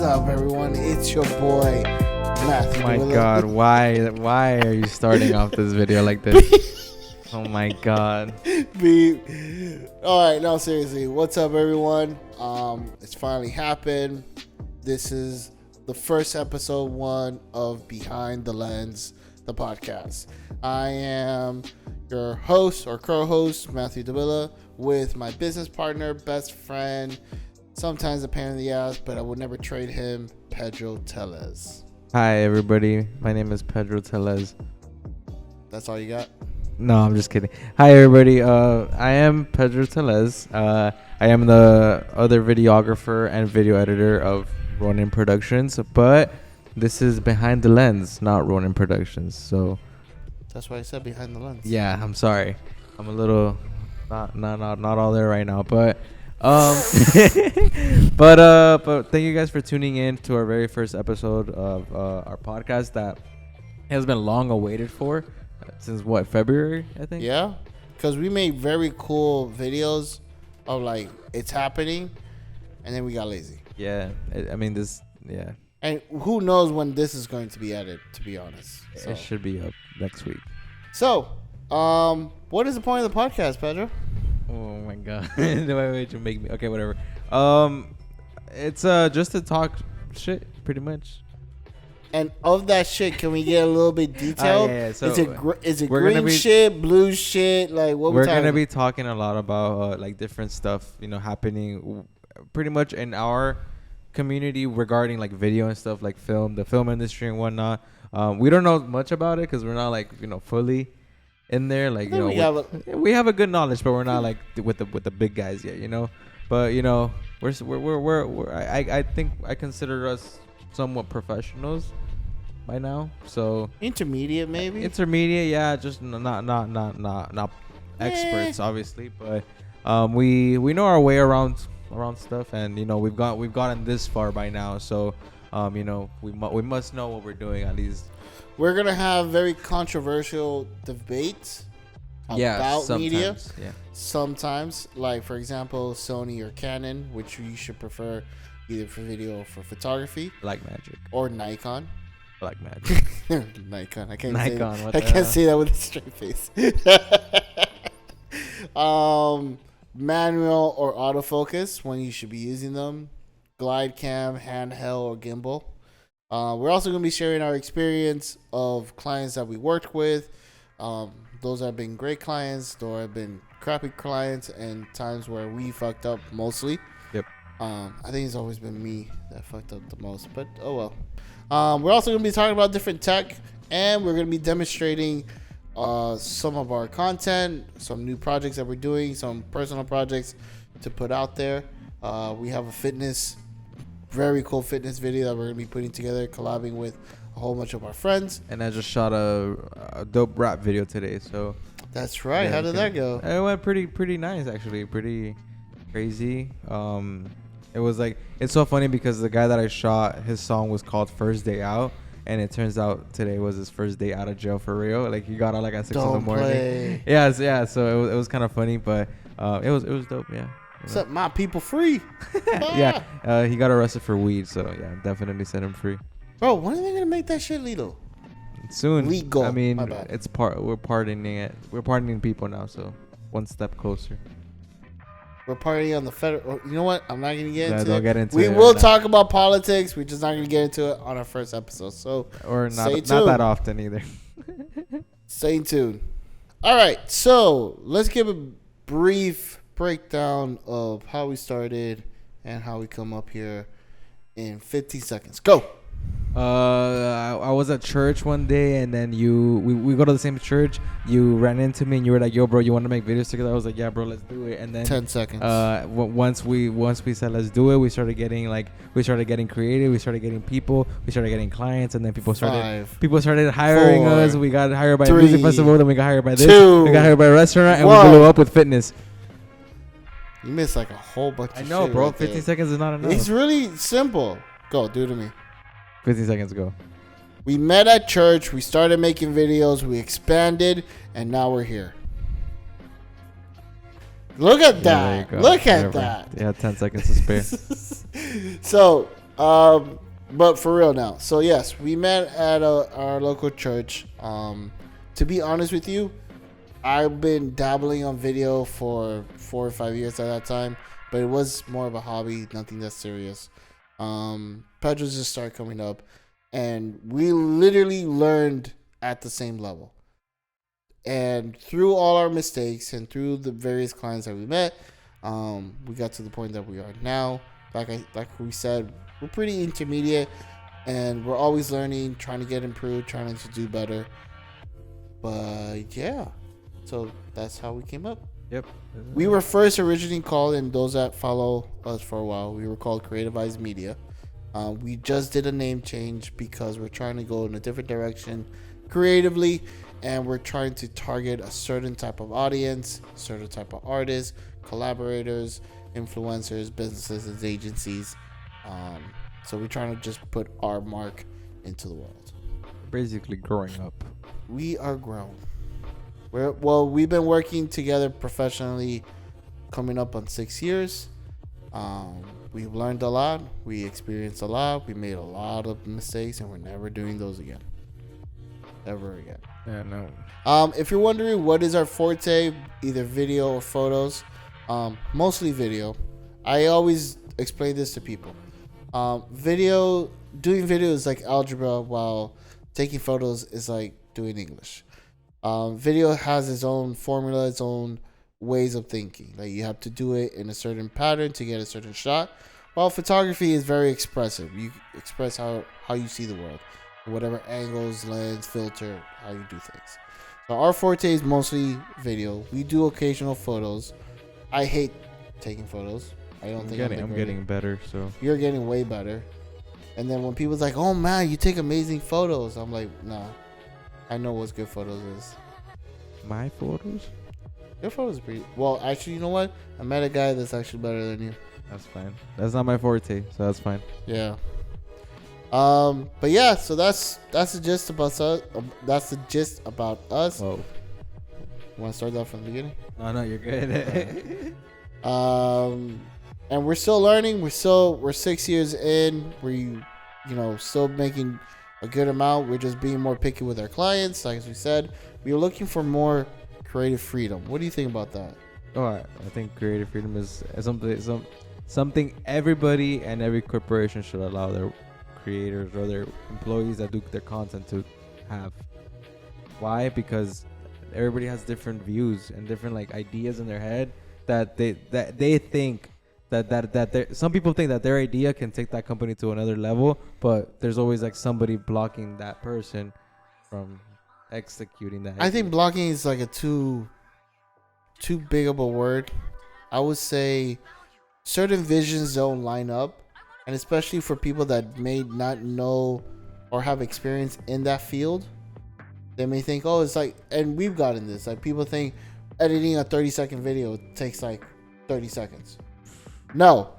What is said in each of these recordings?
What's up, everyone? It's your boy, Matthew. Oh my God, why are you starting off this video like this? Oh my God. All right, no, seriously. What's up, everyone? It's finally happened. This is the first episode 1 of Behind the Lens, the podcast. I am your host or co-host, Matthew Davila, with my business partner, best friend, sometimes a pain in the ass, but I would never trade him, Pedro Tellez. Hi everybody, my name is Pedro Tellez. That's all you got? No, I'm just kidding. Hi everybody, I am Pedro Tellez. I am the other videographer and video editor of Ronin Productions, but this is Behind the Lens, not Ronin Productions. So that's why I said Behind the Lens. yeah, I'm sorry. I'm a little not all there right now, but but thank you guys for tuning in to our very first episode of our podcast that has been long awaited for since February, I think. Yeah, because we made very cool videos of like it's happening, and then we got lazy. Yeah, yeah. And who knows when this is going to be added, to be honest. So. It should be up next week. So, what is the point of the podcast, Pedro? Oh my God. Wait, you make me. Okay, whatever. It's just to talk shit, pretty much. And of that shit, can we get a little bit detailed? Yeah. So is it green shit, blue shit? Like what we're gonna be talking a lot about like different stuff, happening pretty much in our community regarding like video and stuff, like the film industry and whatnot. We don't know much about it because we're not like fully in there. Like we have a good knowledge, but we're not like with the big guys yet. But I think I consider us somewhat professionals by now. So intermediate, maybe. Intermediate, yeah. Just not experts, obviously, but we know our way around stuff, and we've gotten this far by now. So we must know what we're doing at least. We're gonna have very controversial debates about media. Yeah. Sometimes, like for example, Sony or Canon, which you should prefer either for video or for photography. Blackmagic. Or Nikon. Blackmagic. Nikon. I can't say that with a straight face. Manual or autofocus when you should be using them. Glide cam, handheld, or gimbal. We're also going to be sharing our experience of clients that we worked with. Those have been great clients, those have been crappy clients, and times where we fucked up mostly. Yep. I think it's always been me that fucked up the most, but oh well. We're also going to be talking about different tech, and we're going to be demonstrating some of our content, some new projects that we're doing, some personal projects to put out there. We have a very cool fitness video that we're going to be putting together, collabing with a whole bunch of our friends. And I just shot a dope rap video today, so. That's right. Yeah, how did that go? It went pretty nice, actually. Pretty crazy. It was like, it's so funny because the guy that I shot, his song was called First Day Out, and it turns out today was his first day out of jail for real. Like he got out like at 6 in the morning. Play. Yeah. So it was kind of funny, but it was dope. Yeah. Set my people free. Yeah. He got arrested for weed, so yeah, definitely set him free. Bro, when are they gonna make that shit legal? Soon. Legal. I mean, my bad. we're pardoning it. We're pardoning people now, so one step closer. We're partying on the federal. You know what? I'm not gonna get into don't it. get into we it will right talk about politics. We're just not gonna get into it on our first episode. So or not stay tuned. that often either. Stay tuned. All right, so let's give a brief breakdown of how we started and how we come up here in 15 seconds. Go. I was at church one day, and then we go to the same church. You ran into me and you were like, "Yo, bro, you want to make videos together?" I was like, "Yeah, bro, let's do it." And then 10 seconds. Once we said let's do it, we started getting creative. We started getting people. We started getting clients, and then people started hiring us. We got hired by a music festival. Then we got hired by this. We got hired by a restaurant, and we blew up with fitness. You missed like a whole bunch of shit. I know, bro. Right 15 seconds is not enough. It's really simple. Go, do it to me. 15 seconds ago. We met at church. We started making videos. We expanded, and now we're here. Look at that. Look at that. Yeah, 10 seconds to spare. So, But for real now. So yes, we met at our local church. To be honest with you, I've been dabbling on video for 4 or 5 years at that time, but it was more of a hobby, nothing that serious. Pedro's just started coming up, and we literally learned at the same level. And through all our mistakes and through the various clients that we met, we got to the point that we are now. Like we said, we're pretty intermediate, and we're always learning, trying to get improved, trying to do better. But yeah, so that's how we came up. Yep. We were first originally called, and those that follow us for a while, we were called Creative Eyes Media. We just did a name change because we're trying to go in a different direction creatively, and we're trying to target a certain type of audience, certain type of artists, collaborators, influencers, businesses, and agencies. So we're trying to just put our mark into the world. Basically growing up. We are grown. We've been working together professionally coming up on 6 years. We've learned a lot. We experienced a lot. We made a lot of mistakes, and we're never doing those again. Ever again. Yeah, no. If you're wondering what is our forte, either video or photos, mostly video. I always explain this to people. Doing video is like algebra, while taking photos is like doing English. Video has its own formula, its own ways of thinking. Like you have to do it in a certain pattern to get a certain shot. While photography is very expressive. You express how you see the world. Whatever angles, lens, filter, how you do things. So our forte is mostly video. We do occasional photos. I hate taking photos. I'm getting better, so you're getting way better. And then when people's like, "Oh man, you take amazing photos," I'm like, "Nah, I know what good photos is." My photos? Your photos are pretty. Well, actually, you know what? I met a guy that's actually better than you. That's fine. That's not my forte, so that's fine. Yeah. But yeah, so that's the gist about us. That's the gist about us. Whoa. Want to start that from the beginning? No, you're good. And we're still learning. We're 6 years in. Still making a good amount. We're just being more picky with our clients. Like as we said, we are looking for more creative freedom. What do you think about that? Oh, I think creative freedom is something everybody and every corporation should allow their creators or their employees that do their content to have. Why? Because everybody has different views and different like ideas in their head that they think that some people think that their idea can take that company to another level, but there's always like somebody blocking that person from executing that. I think blocking is like a too big of a word. I would say certain visions don't line up, and especially for people that may not know or have experience in that field, they may think, oh, it's like, and we've gotten this, like people think editing a 30-second video takes like 30 seconds. No,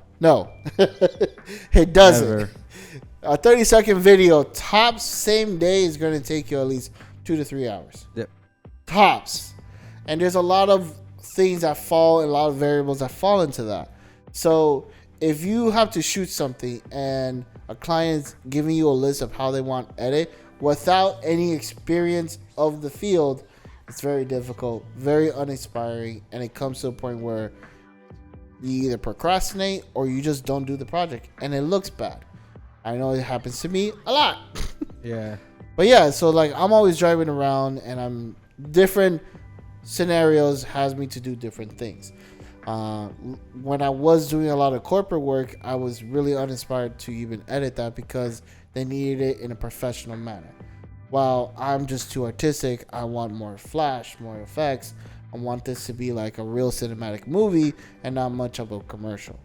it doesn't. Never. A 30-second video tops same day is going to take you at least 2 to 3 hours. Yep. Tops. And there's a lot of things that fall and a lot of variables that fall into that. So if you have to shoot something and a client's giving you a list of how they want edit without any experience of the field, it's very difficult, very uninspiring, and it comes to a point where you either procrastinate or you just don't do the project, and it looks bad. I know it happens to me a lot. Yeah. But yeah, so like I'm always driving around, and I'm different scenarios has me to do different things. When I was doing a lot of corporate work, I was really uninspired to even edit that because they needed it in a professional manner. While I'm just too artistic, I want more flash, more effects. I want this to be like a real cinematic movie and not much of a commercial.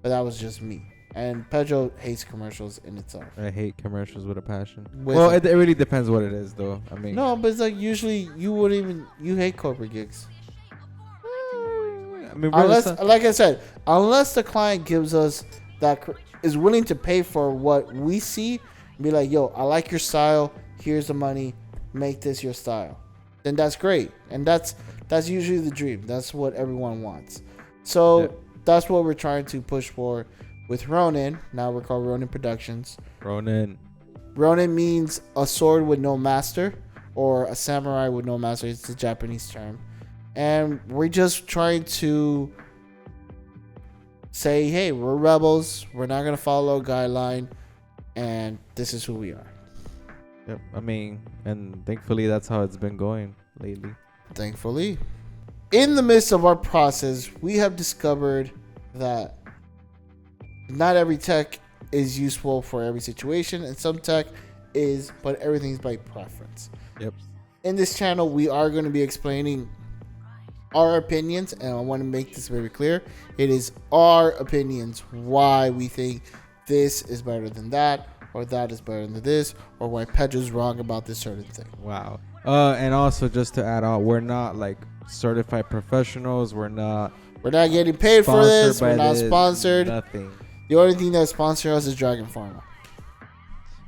But that was just me. And Pedro hates commercials in itself. I hate commercials with a passion. It really depends what it is, though. I mean, no, but it's like usually you hate corporate gigs. I mean, like I said, unless the client gives us is willing to pay for what we see, be like, yo, I like your style. Here's the money. Make this your style. Then that's great, and that's usually the dream. That's what everyone wants. So That's what we're trying to push for. with Ronin. Now we're called Ronin Productions. Ronin. Ronin means a sword with no master, or a samurai with no master. It's a Japanese term. And we're just trying to say, hey, we're rebels. We're not going to follow a guideline. And this is who we are. Yep. I mean, and thankfully that's how it's been going lately. Thankfully. In the midst of our process, we have discovered that not every tech is useful for every situation, and some tech is, but everything's by preference. Yep. In this channel, we are going to be explaining our opinions, and I want to make this very clear. It is our opinions why we think this is better than that, or that is better than this, or why Pedro's wrong about this certain thing. Wow. And also just to add on, we're not like certified professionals. We're not getting paid for this. We're not sponsored. Nothing. The only thing that sponsors us is Dragon Pharma.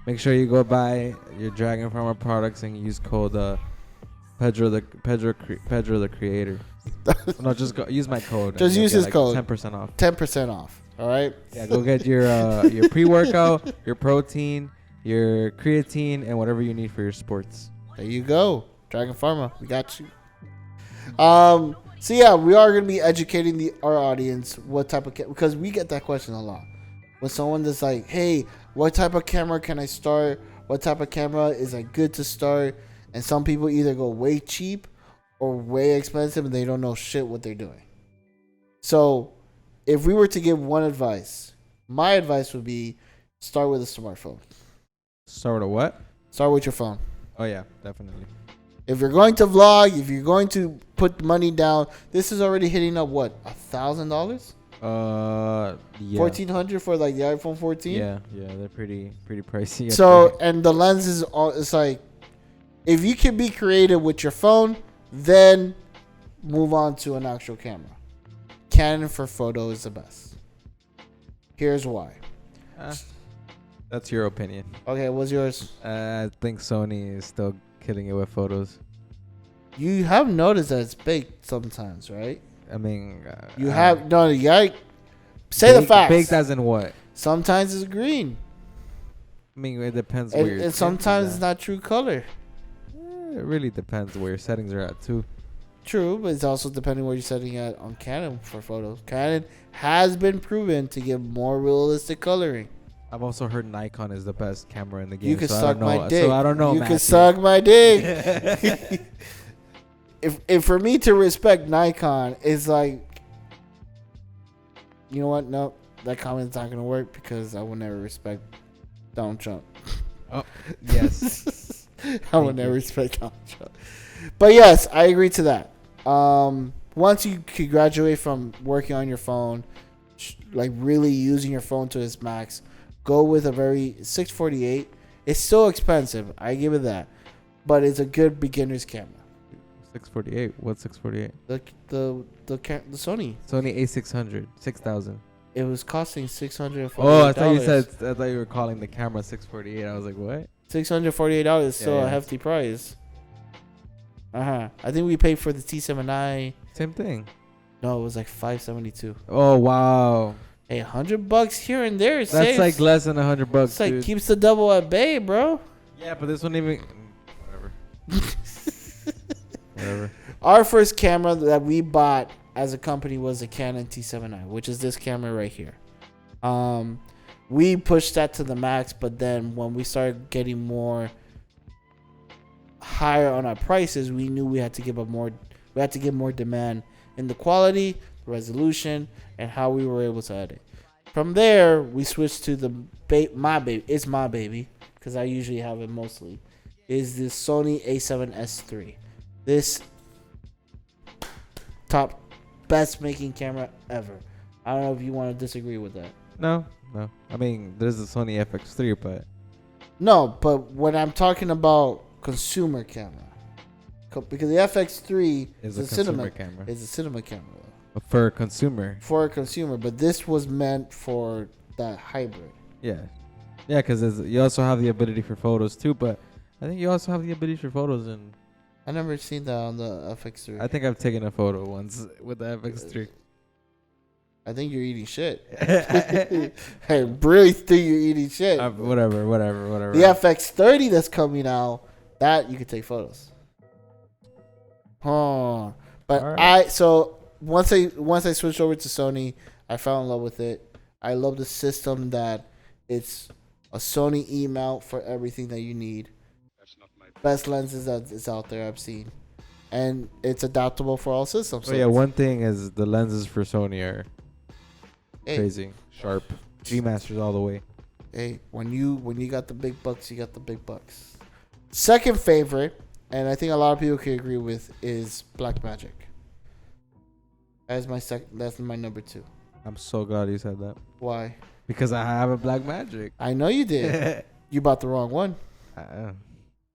Make sure you go buy your Dragon Pharma products and use code Pedro the Creator. No, just use my code. Just use his code. 10% off. 10% off. All right. Yeah, go get your pre-workout, your protein, your creatine, and whatever you need for your sports. There you go, Dragon Pharma. We got you. So yeah, we are going to be educating our audience what type of because we get that question a lot. When someone is like, "Hey, what type of camera can I start? What type of camera is like good to start?" And some people either go way cheap or way expensive, and they don't know shit what they're doing. So, if we were to give one advice, my advice would be start with a smartphone. Start with a what? Start with your phone. Oh yeah, definitely. If you're going to vlog, if you're going to put money down, this is already hitting up what, $1,000? Yeah. $1,400 for like the iPhone 14. Yeah, they're pretty pricey. So, and the lens is all. It's like, if you can be creative with your phone, then move on to an actual camera. Canon for photo is the best. Here's why. That's your opinion. Okay, what's yours? I think Sony is still killing it with photos. You have noticed that it's baked sometimes, right? I mean, you have no. You gotta say the facts. Baked as in what? Sometimes it's green. I mean, it depends and, where your and sometimes it's not true color. It really depends where your settings are at too. True, but it's also depending where you're setting at on Canon for photos. Canon has been proven to give more realistic coloring. I've also heard Nikon is the best camera in the game. You can suck my dick. So I don't know. You can suck my dick. if for me to respect Nikon is like, you know what? No, that comment's not gonna work because I will never respect Donald Trump. Oh yes, I will never respect Donald Trump. But yes, I agree to that. Once you can graduate from working on your phone, like really using your phone to its max, go with a very 648. It's still expensive, I give it that, but it's a good beginner's camera. 648. What's 648? The Sony A600, 6,000. It was costing $648. Oh, I thought you were calling the camera 648. I was like, what? $648 is still a hefty price. I think we paid for the T7i. Same thing. No, it was like $572. Oh wow. Hey, $100 here and there. That's saves. like less than $100. It's like keeps the double at bay, bro. Yeah, but this one even. Whatever. Whatever. Our first camera that we bought as a company was a Canon T7i, which is this camera right here. We pushed that to the max, but then when we started getting more higher on our prices, we knew we had to give up more. We had to give more demand in the quality, resolution, and how we were able to edit. From there, we switched to the my baby. It's my baby because I usually have it mostly. Is this Sony A7S III? This top best making camera ever. I don't know if you want to disagree with that. No. I mean, there's the Sony FX3, but no. But when I'm talking about consumer camera, because the FX3 is a cinema camera. It's a cinema camera. For a consumer. For a consumer, but this was meant for that hybrid. Yeah, because you also have the ability for photos too, but I think you also have the ability for photos and. I never seen that on the FX3. I think I've taken a photo once with the FX3. I think you're eating shit. I really think you're eating shit. Whatever. The FX30 that's coming out, that you can take photos. Huh. But Alright. once I switched over to Sony, I fell in love with it. I love the system that it's a Sony E mount for everything that you need. Best lenses that is out there I've seen, and it's adaptable for all systems. So yeah, one thing is the lenses for Sony are crazy, sharp, G Masters all the way. Hey, when you got the big bucks, you got the big bucks. Second favorite, and I think a lot of people can agree with, is Blackmagic. That's my number 2. I'm so glad you said that. Why? Because I have a Blackmagic. I know you did. You bought the wrong one.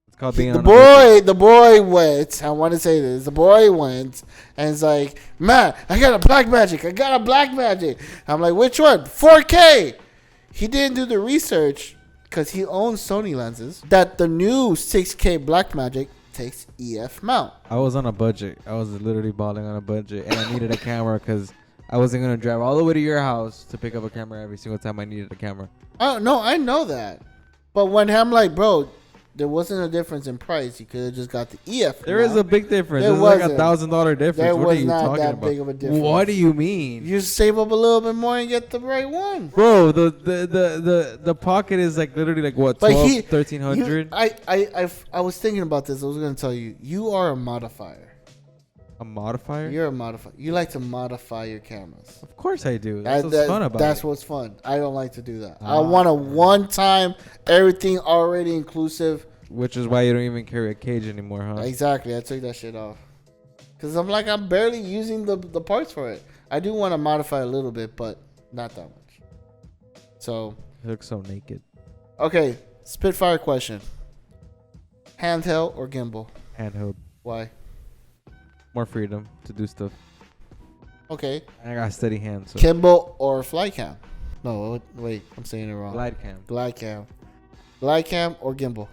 It's called being The on a budget. boy went. I want to say this. The boy went and it's like, man, I got a Blackmagic. I'm like, which one? 4K. He didn't do the research because he owns Sony lenses that the new 6K Blackmagic takes EF mount. I was on a budget. I was literally balling on a budget, and I needed a camera because I wasn't gonna drive all the way to your house to pick up a camera every single time I needed a camera. Oh no, I know that. But when I'm like, bro, there wasn't a difference in price. You could have just got the EF. There is a big difference. There There's like wasn't. $1,000 difference. There What are was you not talking that about? big of a difference. What do you mean? You save up a little bit more and get the right one. Bro, the pocket is like literally like what, But 1,300? I was thinking about this. I was gonna tell you. You are a modifier. A modifier? You're a modifier. You like to modify your cameras. Of course I do. That's what's fun about That's it. what's fun. I don't like to do that. I want a one-time, everything already inclusive. Which is why you don't even carry a cage anymore, huh? Exactly. I took that shit off. Because I'm barely using the parts for it. I do want to modify a little bit, but not that much. So. You look so naked. Okay. Spitfire question. Handheld or gimbal? Handheld. Why? More freedom to do stuff. Okay. I got steady hands. So. Gimbal or Flycam? No, wait. I'm saying it wrong. Glide cam. Glidecam. Glidecam or gimbal?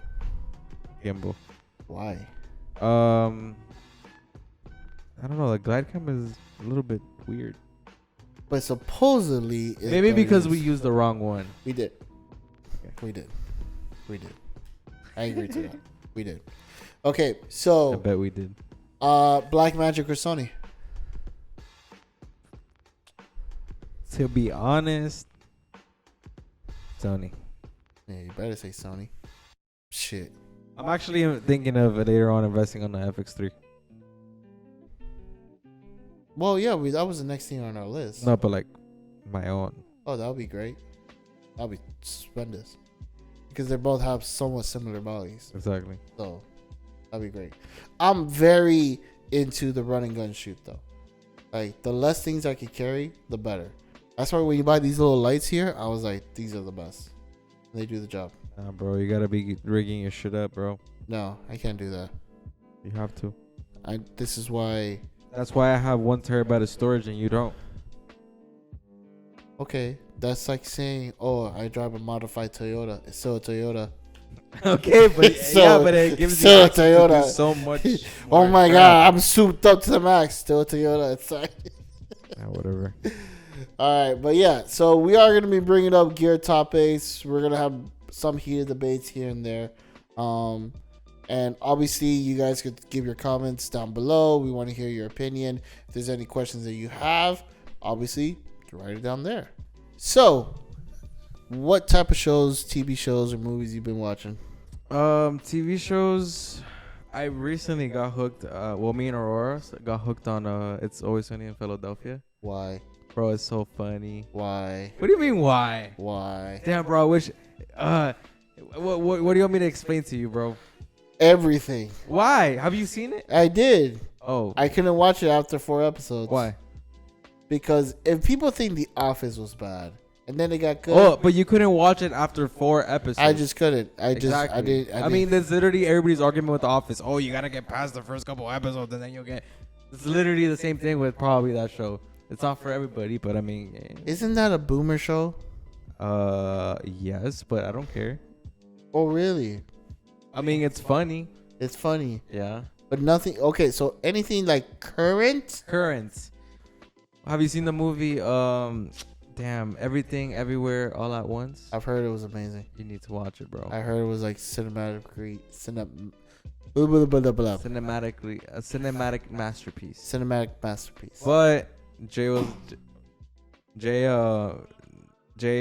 Gimbal. Why? I don't know. The glide cam is a little bit weird. But supposedly, Maybe because we used the wrong one. We did. Okay. We did. I agree to that. We did. Okay, so I bet we did. Blackmagic or Sony? To be honest, Sony. Yeah, you better say Sony. Shit. I'm actually thinking of later on investing on the FX3. Well, yeah, that was the next thing on our list. No, but like my own. Oh, that would be great. That would be stupendous. Because they both have somewhat similar bodies. Exactly. So, that'd be great. I'm very into the run and gun shoot, though. Like, the less things I could carry, the better. That's why when you buy these little lights here, I was like, these are the best. They do the job. Nah, bro, you gotta be rigging your shit up, bro. No, I can't do that. You have to. This is why. That's why I have 1 terabyte of storage and you don't. Okay, that's like saying, oh, I drive a modified Toyota. It's still a Toyota. Okay, but but it gives you still a access to Toyota. do so much. Oh more my crap. god, I'm souped up to the max. Still a Toyota. It's like. Yeah, whatever. All right, but yeah, so we are going to be bringing up gear topics. We're going to have some heated debates here and there. And obviously, you guys could give your comments down below. We want to hear your opinion. If there's any questions that you have, obviously, write it down there. So, what type of shows, TV shows, or movies you've been watching? TV shows. I recently got hooked. Me and Aurora got hooked on It's Always Sunny in Philadelphia. Why? Bro, it's so funny. Why? What do you mean, why? Why? Damn, bro, I wish. What do you want me to explain to you, bro? Everything. Why? Have you seen it? I did. Oh. I couldn't watch it after 4 episodes. Why? Because if people think The Office was bad, and then it got good. Oh, but you couldn't watch it after 4 episodes. I just couldn't. I Exactly. did. I mean, that's literally everybody's argument with The Office. Oh, you gotta get past the first couple episodes, and then you'll get. It's literally the same thing with probably that show. It's not for everybody, but I mean. Isn't that a boomer show? Yes, but I don't care. Oh, really? I mean, it's funny. It's funny, Yeah. but nothing. Okay, so anything like current? Currents. Have you seen the movie? Damn, Everything, Everywhere, All at Once. I've heard it was amazing. You need to watch it, bro. I heard it was like blah, blah, blah, blah, blah. Cinematically, a cinematic masterpiece. Cinematic masterpiece. But Jay,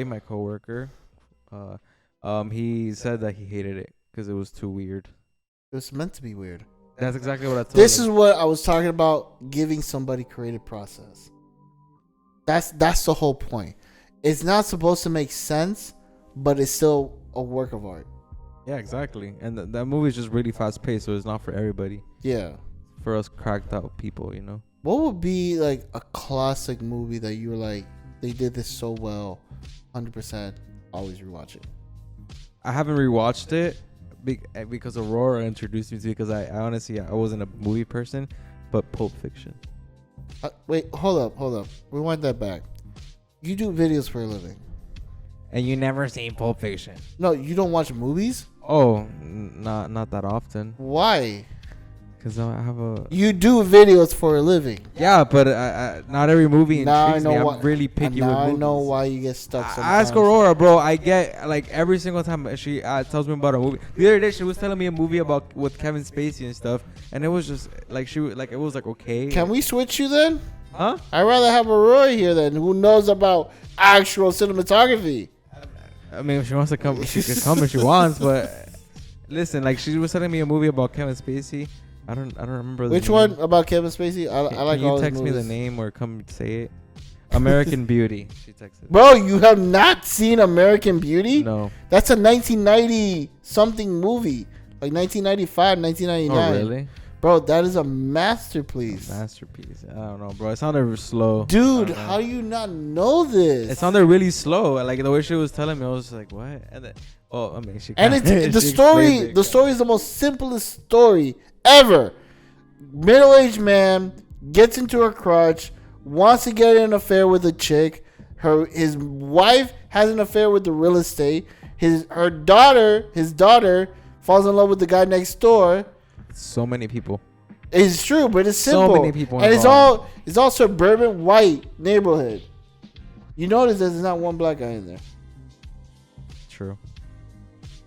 my coworker, he said that he hated it because it was too weird. It was meant to be weird. That's exactly what I told This him. is what I was talking about, giving somebody creative process. That's the whole point. It's not supposed to make sense, but it's still a work of art. Yeah, exactly. And that movie is just really fast paced, so it's not for everybody. Yeah. For us cracked out people, you know. What would be like a classic movie that you were like, they did this so well, 100%, always rewatch it? I haven't rewatched it because Aurora introduced me to it, because I honestly, I wasn't a movie person, but Pulp Fiction. Wait, hold up. Rewind that back. You do videos for a living. And you never seen Pulp Fiction? No, you don't watch movies? Oh, not that often. Why? Because I have a... You do videos for a living. Yeah, but not every movie intrigues me. I'm really picky with movies. I know why you get stuck sometimes. Ask Aurora, bro. I get, like, every single time she tells me about a movie. The other day, she was telling me a movie with Kevin Spacey and stuff, and it was just, like, it was, like, okay. Can we switch you then? Huh? I'd rather have Aurora here then, who knows about actual cinematography. I mean, if she wants to come, she can come if she wants, but listen, like, she was telling me a movie about Kevin Spacey. I don't remember the Which name. one about Kevin Spacey? I like Can all you his text me the movies. name or come say it? American Beauty. She texted. Bro, you have not seen American Beauty? No. That's a 1990 something movie. Like 1995, 1999. Oh, really? Bro, that is a masterpiece. Masterpiece. I don't know, bro. It sounded slow. Dude, how do you not know this? It sounded really slow. Like, the way she was telling me, I was just like, what? And then, I mean, she And kinda- it's the she story. explained it. The story is the most simplest story ever. Middle-aged man gets into a crutch, wants to get in an affair with a chick. His wife has an affair with the real estate. His daughter falls in love with the guy next door. So many people. It's true, but it's So simple. many people and involved. it's all suburban white neighborhood. You notice there's not one black guy in there. True.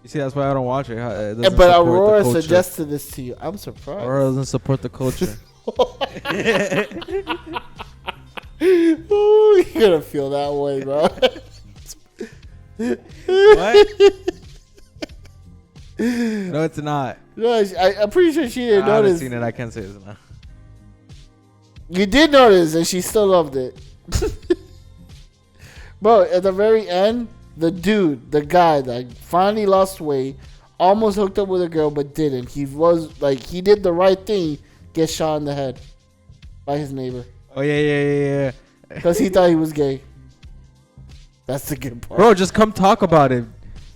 You see, that's why I don't watch it. It doesn't But support the Aurora culture. suggested this to you. I'm surprised. Aurora doesn't support the culture. Ooh, you're gonna feel that way, bro. What? No, it's not. No, I'm pretty sure she didn't I haven't notice. seen it. I can't say it's not. You did notice, and she still loved it. Bro, at the very end, the guy that finally lost weight, almost hooked up with a girl but didn't. He did the right thing, get shot in the head by his neighbor. Oh, yeah. Because he thought he was gay. That's the good part. Bro, just come talk about it.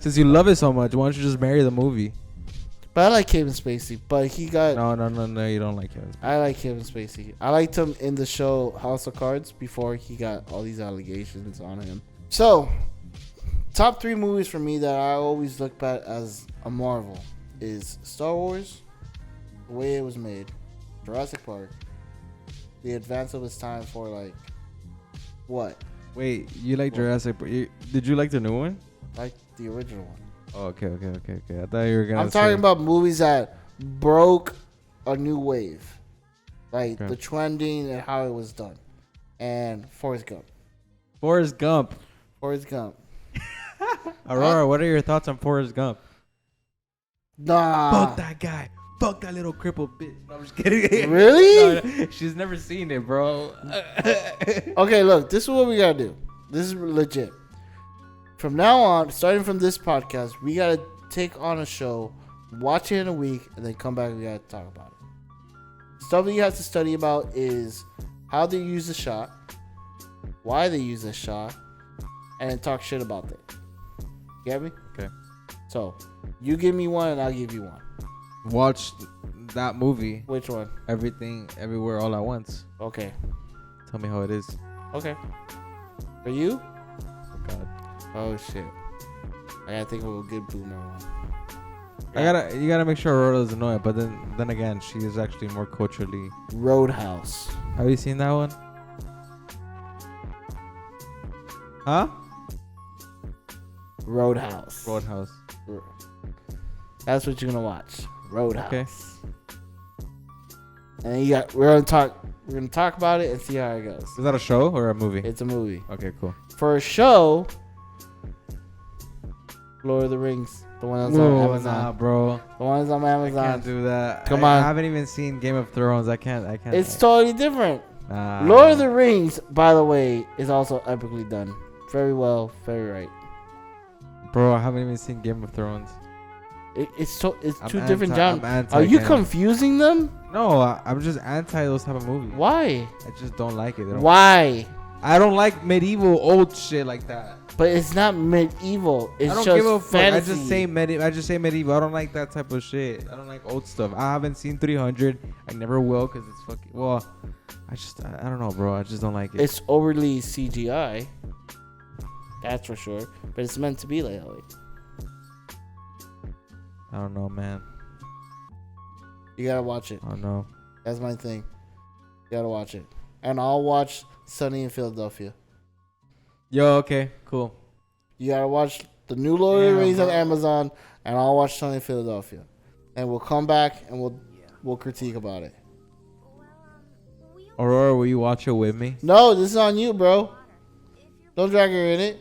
Since you love it so much, why don't you just marry the movie? But I like Kevin Spacey. But he got... No, you don't like him. I like Kevin Spacey. I liked him in the show House of Cards before he got all these allegations on him. So, top 3 movies for me that I always look at as a marvel is Star Wars, the way it was made, Jurassic Park, the advance of its time for like, what? Wait, you like Jurassic Park? Did you like the new one? Like the original one. Oh, okay. I thought you were gonna. I'm talking about movies that broke a new wave, like Okay. the trending and how it was done, and Forrest Gump. Forrest Gump. Aurora, what are your thoughts on Forrest Gump? Nah. Fuck that guy. Fuck that little crippled bitch. No, I'm just kidding. Really? No, she's never seen it, bro. Okay, look, this is what we gotta do. This is legit. From now on, starting from this podcast, we gotta take on a show, watch it in a week, and then come back and we gotta talk about it. Stuff that you have to study about is how they use the shot, why they use the shot, and then talk shit about it. Get me? Okay. So, you give me one and I'll give you one. Watch that movie. Which one? Everything, Everywhere, All at Once. Okay. Tell me how it is. Okay. For you? Oh, God. Oh, shit. I gotta think of a good boomer one. You gotta make sure Aurora doesn't know it, but then again, she is actually more culturally. Roadhouse. Have you seen that one? Huh? Roadhouse. Roadhouse. That's what you're gonna watch. Roadhouse. Okay. And then we're gonna talk about it and see how it goes. Is that a show or a movie? It's a movie. Okay, cool. For a show, Lord of the Rings, the one that's on Amazon. Nah, bro. The one that's on Amazon. I can't do that. Come I on. haven't even seen Game of Thrones. I can't. It's totally different. Nah. Lord of the Rings, by the way, is also epically done. Very well, very right. Bro, I haven't even seen Game of Thrones. It's two I'm different genres. anti Are you Game. confusing them? No, I'm just anti those type of movies. Why? I just don't like it. Why? I don't like medieval old shit like that. But it's not medieval. It's I don't just give a fuck. fantasy. I just say medieval. I don't like that type of shit. I don't like old stuff. I haven't seen 300. I never will because it's fucking. Well, I don't know, bro. I just don't like it. It's overly CGI. That's for sure. But it's meant to be like that way. I don't know, man. You gotta watch it. I don't know. That's my thing. You gotta watch it. And I'll watch Sunny in Philadelphia. Yo, okay, cool. You gotta watch the new Lord of the Rings on bro. Amazon, and I'll watch Sunny in Philadelphia. And we'll come back and we'll critique about it. Aurora, will you watch it with me? No, this is on you, bro. Don't drag her in it.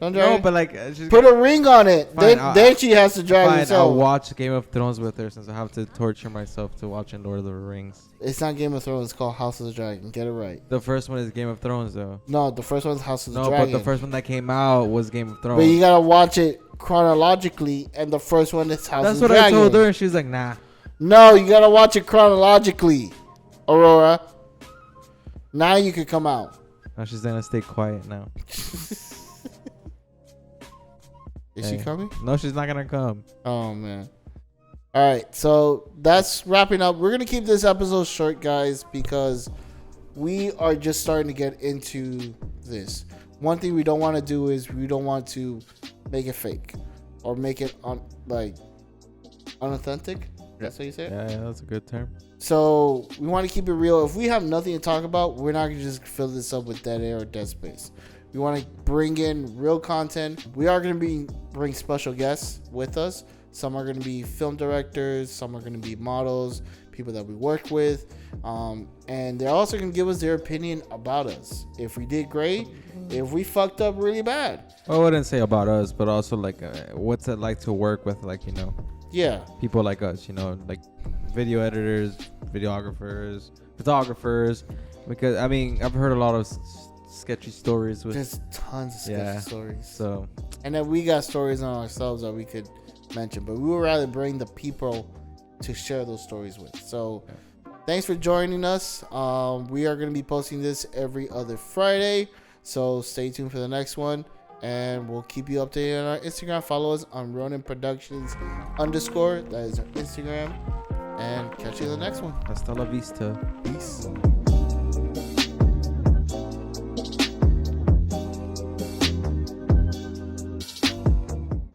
Don't drag No, her. but like, Put a ring on it. Fine, Then she has to drag fine, herself. I'll watch Game of Thrones with her since I have to torture myself to watching Lord of the Rings. It's not Game of Thrones. It's called House of the Dragon. Get it right. The first one is Game of Thrones, though. No, the first one's House of the No, Dragon. but the first one that came out was Game of Thrones. But you gotta watch it chronologically, and the first one is House That's of the what Dragon. I told her, and she was like, nah. No, you gotta watch it chronologically, Aurora. Now you can come out. No, she's gonna stay quiet now. Is she coming? No, she's not gonna come. Oh man. All right, so that's wrapping up. We're gonna keep this episode short, guys, because we are just starting to get into this. One thing we don't want to do is we don't want to make it fake or make it unauthentic. That's what you say. Yeah, that's a good term. So we want to keep it real. If we have nothing to talk about, we're not gonna just fill this up with dead air or dead space. We want to bring in real content. We are gonna bring special guests with us. Some are gonna be film directors. Some are gonna be models, people that we work with, and they're also gonna give us their opinion about us. If we did great, if we fucked up really bad. Well, I wouldn't say about us, but also like, what's it like to work with, like, you know, Yeah. people like us, you know, like video editors, videographers, photographers. Because I mean, I've heard a lot of sketchy stories with. There's tons of sketchy stories. So. And then we got stories on ourselves that we could mention, but we would rather bring the people to share those stories with. So thanks for joining us. We are going to be posting this every other Friday, so stay tuned for the next one, and we'll keep you updated on our Instagram. Follow us on Ronin Productions _ that is our Instagram, and catch you in the next one. Hasta la vista. Peace.